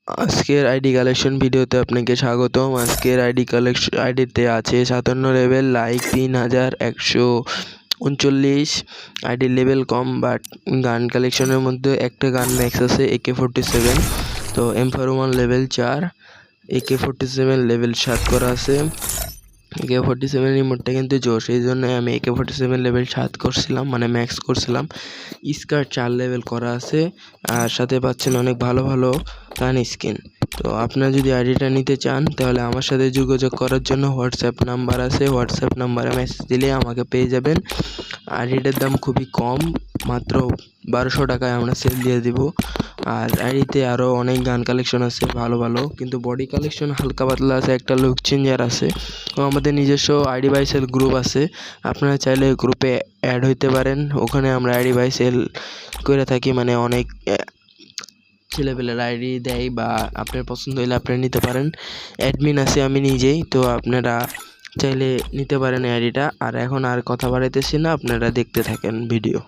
আজকের ID collection ভিডিওতে আপনাকে স্বাগতম। আজকের আইডিতে আছে 57 level, like 3139, ID level com, but গান কালেকশনের মধ্যে একটা গান ম্যাক্স আছে AK-47, তো M41 লেভেল 4, AK-47 লেভেল 7 করা আছে। AK-47 রিমোটটা কিন্তু জোশ, এই জন্য আমি AK-47 লেভেল 7 করছিলাম, মানে ম্যাক্স করছিলাম। স্কার 4 লেভেল করা আছে, আর সাথে পাচ্ছেন অনেক ভালো ভালো গান স্কিন। তো আপনারা যদি আইডিটা নিতে চান তাহলে আমার সাথে যোগাযোগ করার জন্য হোয়াটসঅ্যাপ নাম্বার আছে, হোয়াটসঅ্যাপ নাম্বারে মেসেজ দিলে আমাকে পেয়ে যাবেন। আইডিটার দাম খুবই কম, মাত্র 1200 টাকায় আমরা সেল দিয়ে দিব। আর আইডিতে আরও অনেক গান কালেকশন আছে ভালো ভালো, কিন্তু বডি কালেকশন হালকা পাতলা আছে, একটা লুক চেঞ্জার আছে। তো আমাদের নিজস্ব আইডি বাই সেল গ্রুপ আছে, আপনারা চাইলে গ্রুপে অ্যাড হইতে পারেন। ওখানে আমরা আইডি বাই সেল করে থাকি, মানে অনেক ছেলেপেলের আইডি দেয়, বা আপনার পছন্দ হলে আপনারা নিতে পারেন। অ্যাডমিন আছে আমি নিজেই, তো আপনারা চাইলে নিতে পারেন আইডিটা। আর এখন আর কথা বাড়াইতেছি না, আপনারা দেখতে থাকেন ভিডিও।